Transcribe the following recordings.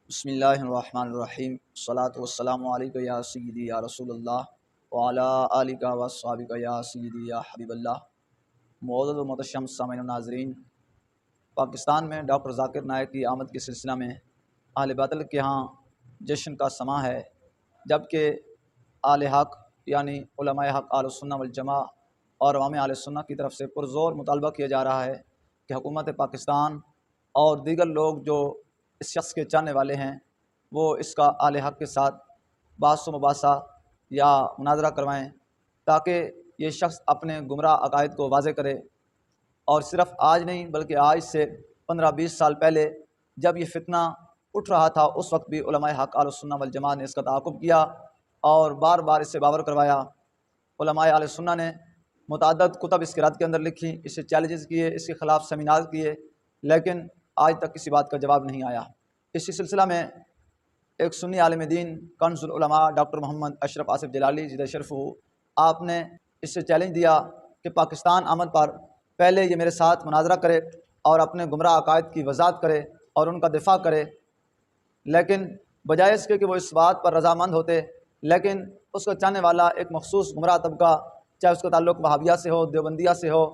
بسم اللہ الرحمن الرحیم الصلاۃ والسلام علیکہ یا سیدی یا رسول اللہ وعلی آلہ وصحبہ یا سیدی یا حبیب اللہ۔ معزز و محتشم سامعین و ناظرین، پاکستان میں ڈاکٹر ذاکر نائک کی آمد کے سلسلہ میں اہل باطل کے ہاں جشن کا سماں ہے، جبکہ اہل حق یعنی علماء حق اہل السنہ والجماع اور عوام اہل السنہ کی طرف سے پرزور مطالبہ کیا جا رہا ہے کہ حکومت پاکستان اور دیگر لوگ جو اس شخص کے چاہنے والے ہیں وہ اس کا اہل حق کے ساتھ بحث و مباحثہ یا مناظرہ کروائیں تاکہ یہ شخص اپنے گمراہ عقائد کو واضح کرے۔ اور صرف آج نہیں بلکہ آج سے 15-20 سال پہلے جب یہ فتنہ اٹھ رہا تھا اس وقت بھی علماء حق اہل السنہ والجماع نے اس کا تعاقب کیا اور بار بار اس سے باور کروایا۔ علماء اہل السنہ نے متعدد کتب اس کے رد کے اندر لکھی، اسے چیلنجز کیے، اس کے خلاف سیمینار کیے، لیکن آج تک کسی بات کا جواب نہیں آیا۔ اسی سلسلہ میں ایک سنی عالم دین کنز العلماء ڈاکٹر محمد اشرف آصف جلالی جدہ شرف ہو، آپ نے اس سے چیلنج دیا کہ پاکستان آمد پر پہلے یہ میرے ساتھ مناظرہ کرے اور اپنے گمراہ عقائد کی وضاحت کرے اور ان کا دفاع کرے، لیکن بجائے اس کے کہ وہ اس بات پر رضامند ہوتے، لیکن اس کا چاہنے والا ایک مخصوص گمراہ طبقہ، چاہے اس کا تعلق وہابیہ سے ہو، دیوبندیہ سے ہو،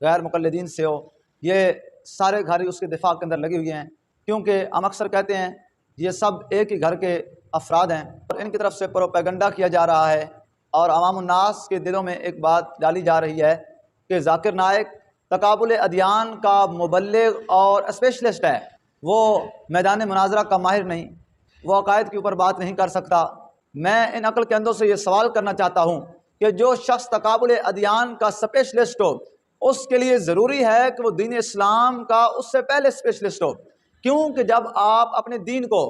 غیر مقلدین سے ہو، یہ سارے گھر اس کے دفاع کے اندر لگے ہوئے ہیں، کیونکہ ہم اکثر کہتے ہیں یہ سب ایک ہی گھر کے افراد ہیں اور ان کی طرف سے پروپیگنڈا کیا جا رہا ہے اور عوام الناس کے دلوں میں ایک بات ڈالی جا رہی ہے کہ ذاکر نائک تقابل ادیان کا مبلغ اور اسپیشلسٹ ہے، وہ میدان مناظرہ کا ماہر نہیں، وہ عقائد کے اوپر بات نہیں کر سکتا۔ میں ان عقل کے اندوں سے یہ سوال کرنا چاہتا ہوں کہ جو شخص تقابل ادیان کا اسپیشلسٹ ہو اس کے لیے ضروری ہے کہ وہ دین اسلام کا اس سے پہلے اسپیشلسٹ ہو، کیونکہ جب آپ اپنے دین کو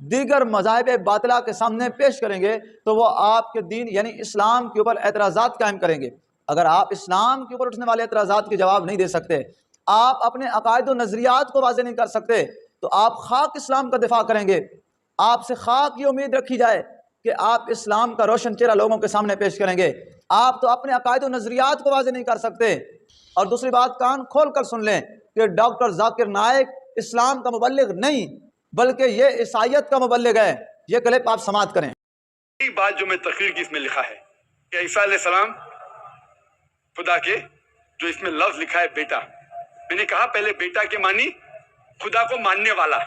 دیگر مذاہب باطلہ کے سامنے پیش کریں گے تو وہ آپ کے دین یعنی اسلام کے اوپر اعتراضات قائم کریں گے۔ اگر آپ اسلام کے اوپر اٹھنے والے اعتراضات کے جواب نہیں دے سکتے، آپ اپنے عقائد و نظریات کو واضح نہیں کر سکتے، تو آپ خاک اسلام کا دفاع کریں گے۔ آپ سے خاک یہ امید رکھی جائے کہ آپ اسلام کا روشن چہرہ لوگوں کے سامنے پیش کریں گے، آپ تو اپنے عقائد و نظریات کو واضح نہیں کر سکتے۔ اور دوسری بات کان کھول کر سن لیں کہ ڈاکٹر ذاکر نائک اسلام کا مبلغ نہیں بلکہ یہ عیسائیت کا مبلغ ہے۔ یہ کلپ آپ سماعت کریں۔ ایک بات جو میں تقریر کی اس میں لکھا ہے کہ عیسیٰ علیہ السلام خدا کے، جو اس میں لفظ لکھا ہے بیٹا، میں نے کہا پہلے بیٹا کے معنی خدا کو ماننے والا،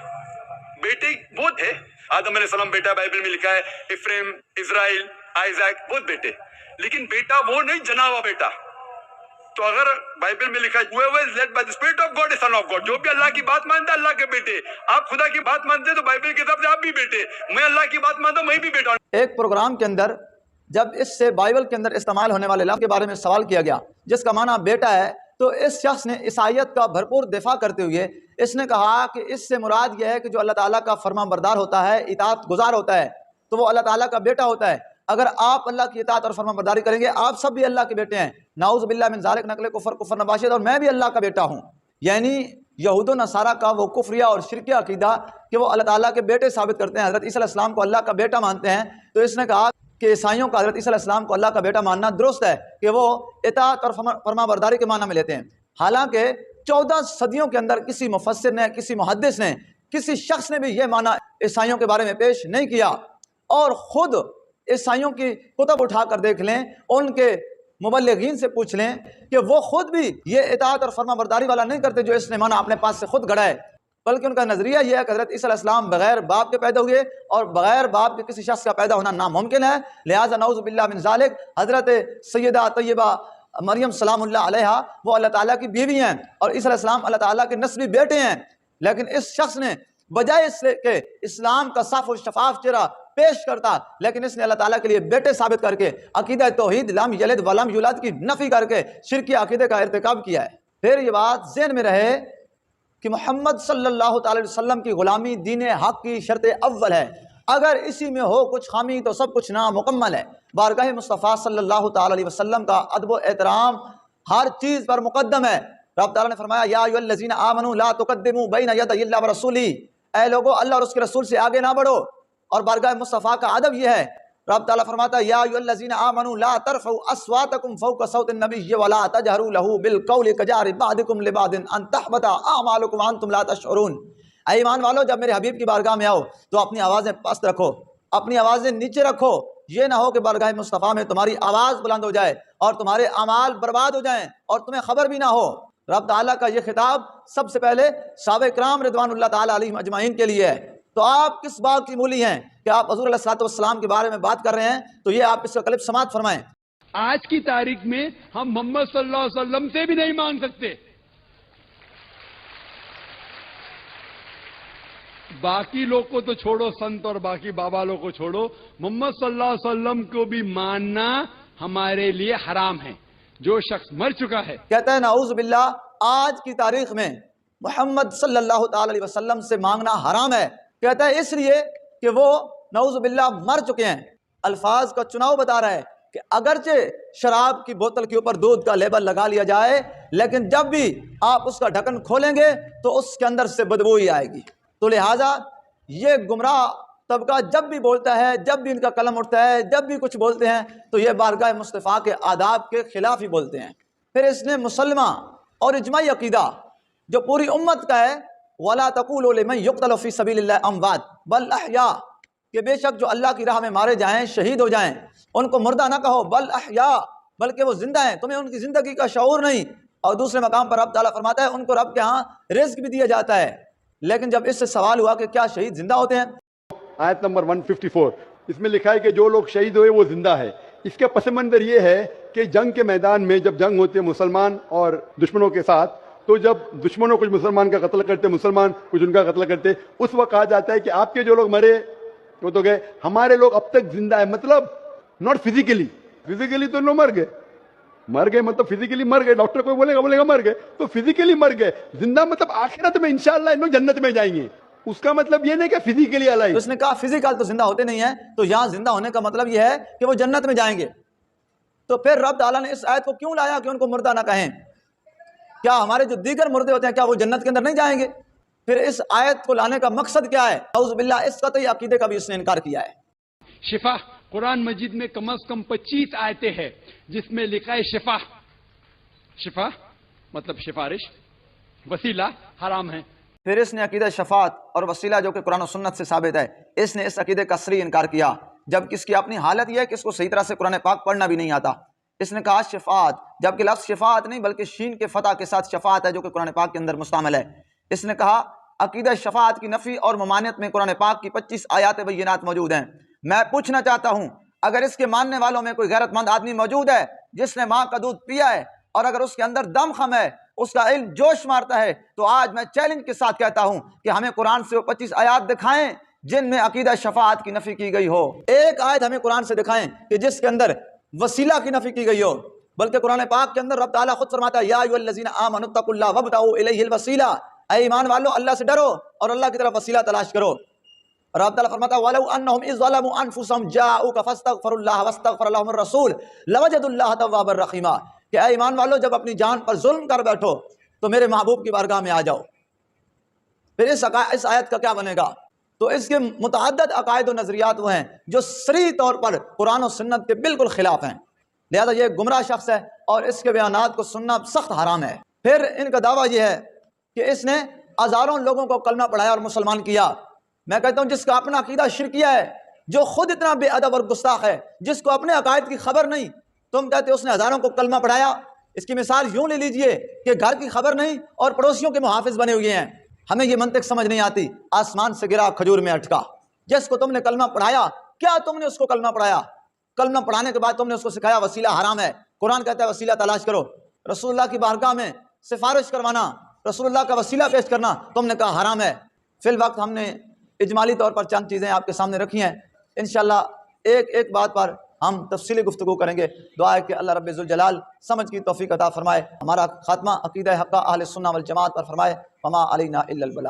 بیٹے بہت ہے، آدم علیہ السلام بیٹا بائبل میں لکھا ہے، افریم، اسرائیل، آئزیک، بہت بیٹے، لیکن بیٹا وہ نہیں جنا ہوا بیٹا۔ تو اگر بائبل میں لکھا ہے whoever is led by the spirit of God is son of God، جو بھی اللہ کی بات مانتا ہے اللہ کے بیٹے، آپ خدا کی بات مانتے ہیں تو بائبل کے حساب سے آپ بھی بیٹے، میں اللہ کی بات مانتا ہوں میں بھی بیٹا ہوں۔ ایک پروگرام کے اندر جب اس سے بائبل کے اندر استعمال ہونے والے لفظ کے بارے میں سوال کیا گیا جس کا معنی بیٹا ہے، تو اس شخص نے عیسائیت کا بھرپور دفاع کرتے ہوئے اس نے کہا کہ اس سے مراد یہ ہے کہ جو اللہ تعالیٰ کا فرما بردار ہوتا ہے، اطاعت گزار ہوتا ہے، تو وہ اللہ تعالیٰ کا بیٹا ہوتا ہے۔ اگر آپ اللہ کی اطاعت اور فرما برداری کریں گے آپ سب بھی اللہ کے بیٹے ہیں۔ نعوذ باللہ من ذالک، نقل کفر نباشد، اور میں بھی اللہ کا بیٹا ہوں۔ یعنی یہود و نصارہ کا وہ کفریہ اور شرکیہ عقیدہ کہ وہ اللہ تعالیٰ کے بیٹے ثابت کرتے ہیں، حضرت عیسیٰ علیہ السلام کو اللہ کا بیٹا مانتے ہیں، تو اس نے کہا کہ عیسائیوں کا حضرت عیسیٰ علیہ السلام کو اللہ کا بیٹا ماننا درست ہے کہ وہ اطاعت اور فرما برداری کے معنی میں لیتے ہیں۔ حالانکہ 14 صدیوں کے اندر کسی مفسر نے، کسی محدث نے، کسی شخص نے بھی یہ معنی عیسائیوں کے بارے میں پیش نہیں کیا۔ اور خود عیسائیوں کی کتب اٹھا کر دیکھ لیں، ان کے مبلغین سے پوچھ لیں کہ وہ خود بھی یہ اطاعت اور فرما برداری والا نہیں کرتے جو اس نے معنی اپنے پاس سے خود گھڑا ہے، بلکہ ان کا نظریہ یہ ہے کہ حضرت عیسیٰ علیہ السلام بغیر باپ کے پیدا ہوئے اور بغیر باپ کے کسی شخص کا پیدا ہونا ناممکن ہے، لہٰذا نعوذ باللہ من ذالک حضرت سیدہ طیبہ مریم سلام اللہ علیہا وہ اللہ تعالیٰ کی بیوی ہیں اور عیسیٰ علیہ السلام اللہ تعالیٰ کے نسبی بیٹے ہیں۔ لیکن اس شخص نے بجائے اس کے اسلام کا صاف و شفاف چہرہ پیش کرتا، لیکن اس نے اللہ تعالیٰ کے لیے بیٹے ثابت کر کے عقیدہ توحید لم یلد ولم یولد کی نفی کر کے شرکی عقیدے کا ارتکاب کیا ہے۔ پھر یہ بات ذہن میں رہے کہ محمد صلی اللہ تعالی وسلم کی غلامی دین حق کی شرط اول ہے، اگر اسی میں ہو کچھ خامی تو سب کچھ نامکمل ہے۔ بارگاہ مصطفیٰ صلی اللہ تعالی علیہ وسلم کا ادب و احترام ہر چیز پر مقدم ہے۔ رب تعالیٰ نے فرمایا یا ایھا الذین آمنوا لا تقدموا بین یدی اللہ ورسولہ، اے لوگو اللہ اور اس کے رسول سے آگے نہ بڑھو۔ اور بارگاہ مصطفیٰ کا ادب یہ ہے، رب تعالیٰ فرماتا ہے یا ایھا الذین آمنوا لا ترفعوا اصواتکم فوق صوت النبی ولا تجہروا لہ بالقول کجہر بعضکم لبعض ان تحبط اعمالکم وانتم لا تشعرون۔ اے ایمان والو جب میرے حبیب کی بارگاہ میں آؤ تو اپنی آوازیں پست رکھو، اپنی آوازیں نیچے رکھو، یہ نہ ہو کہ بارگاہ مصطفیٰ میں تمہاری آواز بلند ہو جائے اور تمہارے اعمال برباد ہو جائیں اور تمہیں خبر بھی نہ ہو۔ رب تعالیٰ کا یہ خطاب سب سے پہلے صحابہ کرام رضوان اللہ تعالیٰ علیہم اجمعین کے لیے ہے۔ تو آپ کس بات کی مولی ہیں کہ آپ حضور علیہ الصلوۃ والسلام کے بارے میں بات کر رہے ہیں؟ تو یہ آپ اس کا کلپ سماعت فرمائیں۔ آج کی تاریخ میں ہم محمد صلی اللہ علیہ وسلم سے بھی نہیں مانگ سکتے، باقی لوگ کو تو چھوڑو، سنت اور باقی بابا لوگ کو چھوڑو، محمد صلی اللہ علیہ وسلم کو بھی ماننا ہمارے لیے حرام ہے۔ جو شخص مر چکا ہے، کہتا ہے نعوذ باللہ آج کی تاریخ میں محمد صلی اللہ تعالی علیہ وسلم سے مانگنا حرام ہے۔ کہتا ہے اس لیے کہ وہ نعوذ باللہ مر چکے ہیں۔ الفاظ کا چناؤ بتا رہا ہے کہ اگرچہ شراب کی بوتل کے اوپر دودھ کا لیبل لگا لیا جائے، لیکن جب بھی آپ اس کا ڈھکن کھولیں گے تو اس کے اندر سے بدبو ہی آئے گی۔ تو لہٰذا یہ گمراہ طبقہ جب بھی بولتا ہے، جب بھی ان کا قلم اٹھتا ہے، جب بھی کچھ بولتے ہیں تو یہ بارگاہ مصطفیٰ کے آداب کے خلاف ہی بولتے ہیں۔ پھر اس نے مسلمہ اور اجماعی عقیدہ جو پوری امت کا ہے، وَلَا تَقُولُوا لِمَن يُقْتَلُ فِي سَبِيلِ اللَّهِ أَمْوَاتٌ بَلْ أَحْيَاءٌ، کہ بے شک جو اللہ کی راہ میں مارے جائیں، شہید ہو جائیں، ان کو مردہ نہ کہو، بل احیاء، بلکہ وہ زندہ ہیں، تمہیں ان کی زندگی کا شعور نہیں۔ اور دوسرے مقام پر رب تعالیٰ فرماتا ہے ان کو رب کے ہاں رزق بھی دیا جاتا ہے۔ لیکن جب اس سے سوال ہوا کہ کیا شہید زندہ ہوتے ہیں؟ آیت نمبر 154 اس میں لکھا ہے کہ جو لوگ شہید ہوئے وہ زندہ ہے۔ اس کے پس منظر یہ ہے کہ جنگ کے میدان میں جب جنگ ہوتی ہے مسلمان اور دشمنوں کے ساتھ، تو جب دشمنوں کچھ مسلمان کا قتل کرتے، مسلمان کچھ ان کا قتل کرتے، اس وقت کہا جاتا ہے کہ آپ کے جو لوگ مرے وہ تو گئے، ہمارے لوگ اب تک زندہ ہیں۔ مطلب ناٹ فزیکلی تو لوگ مر گئے مطلب فزیکلی مر گئے، ڈاکٹر کوئی بولے گا مر گئے تو فزیکلی مر گئے، زندہ مطلب آخرت میں انشاءاللہ ان لوگ جنت میں جائیں گے۔ اس کا مطلب یہ نہیں کہ فزیکلی الائیو، تو اس نے کہا فزیکل تو زندہ ہوتے نہیں ہیں، تو یہاں زندہ ہونے کا مطلب یہ ہے کہ وہ جنت میں جائیں گے۔ تو پھر رب تعالیٰ نے اس آیت کو کیوں لایا کہ ان کو مردہ نہ کہیں؟ کیا ہمارے جو دیگر مردے ہوتے ہیں کیا وہ جنت کے اندر نہیں جائیں گے؟ پھر اس آیت کو لانے کا مقصد کیا ہے؟ اعوذ باللہ اس قطعی عقیدے کا بھی اس نے انکار کیا ہے۔ شفا قرآن مجید میں کم از کم 25 آیتیں ہیں جس میں لکھا ہے شفا مطلب سفارش، وسیلہ حرام ہے۔ پھر اس نے عقیدہ شفاعت اور وسیلہ جو کہ قرآن و سنت سے ثابت ہے، اس نے اس عقیدے کا صریح انکار کیا، جب کس کی اپنی حالت یہ ہے کہ اس کو صحیح طرح سے قرآن پاک پڑھنا بھی نہیں آتا۔ اس نے کہا شفاعت، جبکہ لفظ شفاعت نہیں بلکہ شین کے فتح کے ساتھ شفاعت ہے جو کہ قرآن پاک کے اندر مستعمل ہے۔ اس نے کہا عقیدہ شفاعت کی نفی اور ممانعت میں قرآن پاک کی 25 آیات بینات موجود ہیں۔ میں پوچھنا چاہتا ہوں اگر اس کے ماننے والوں میں کوئی غیرت مند آدمی موجود ہے جس نے ماں کا دودھ پیا ہے اور اگر اس کے اندر دم خم ہے، اس کا علم جوش مارتا ہے، تو آج میں چیلنج کے ساتھ کہتا ہوں کہ ہمیں قرآن سے وہ 25 آیات دکھائیں جن میں عقیدہ شفاعت کی نفی کی گئی ہو۔ ایک آیت ہمیں قرآن سے دکھائیں کہ جس کے اندر وسیلہ کی نفی کی گئی ہو، بلکہ قرآن پاک کے اندر رب تعالیٰ خود فرماتا ہے یا ایھا الذین آمنوا اتقوا اللہ وابتغوا الیہ الوسیلہ، اے ایمان والو اللہ سے ڈرو اور اللہ کی طرف وسیلہ تلاش کرو۔ رب تعالیٰ فرماتا ہے وَلَوْ أَنَّهُمْ إِذْ ظَلَمُوا أَنفُسَهُمْ جَاءُوكَ فَاسْتَغْفَرُوا اللَّهَ وَاسْتَغْفَرَ لَهُمُ الرَّسُولُ لَوَجَدُوا اللَّهَ تَوَّابًا رَحِيمًا، کہ اے ایمان والو جب اپنی جان پر ظلم کر بیٹھو تو میرے محبوب کی بارگاہ میں آ جاؤ۔ پھر اس آیت کا کیا بنے گا؟ تو اس کے متعدد عقائد و نظریات وہ ہیں جو صریح طور پر قرآن و سنت کے بالکل خلاف ہیں، لہذا یہ گمراہ شخص ہے اور اس کے بیانات کو سننا سخت حرام ہے۔ پھر ان کا دعویٰ یہ ہے کہ اس نے ہزاروں لوگوں کو کلمہ پڑھایا اور مسلمان کیا۔ میں کہتا ہوں جس کا اپنا عقیدہ شرکیہ ہے، جو خود اتنا بے ادب اور گستاخ ہے، جس کو اپنے عقائد کی خبر نہیں، تم کہتے اس نے ہزاروں کو کلمہ پڑھایا۔ اس کی مثال یوں لے لیجئے کہ گھر کی خبر نہیں اور پڑوسیوں کے محافظ بنے ہوئے ہیں۔ ہمیں یہ منطق سمجھ نہیں آتی، آسمان سے گرا کھجور میں اٹکا۔ جس کو تم نے کلمہ پڑھایا، کیا تم نے اس کو کلمہ پڑھایا؟ کلمہ پڑھانے کے بعد تم نے اس کو سکھایا وسیلہ حرام ہے۔ قرآن کہتا ہے وسیلہ تلاش کرو، رسول اللہ کی بارگاہ میں سفارش کروانا، رسول اللہ کا وسیلہ پیش کرنا تم نے کہا حرام ہے۔ فی الوقت ہم نے اجمالی طور پر چند چیزیں آپ کے سامنے رکھی ہیں، انشاءاللہ ایک ایک بات پر ہم تفصیلی گفتگو کریں گے۔ دعا ہے کہ اللہ رب ذوالجلال سمجھ کی توفیق عطا فرمائے، ہمارا خاتمہ عقیدہ حقہ اہل سنہ والجماعت پر فرمائے۔ وما علینا الا البلاغ۔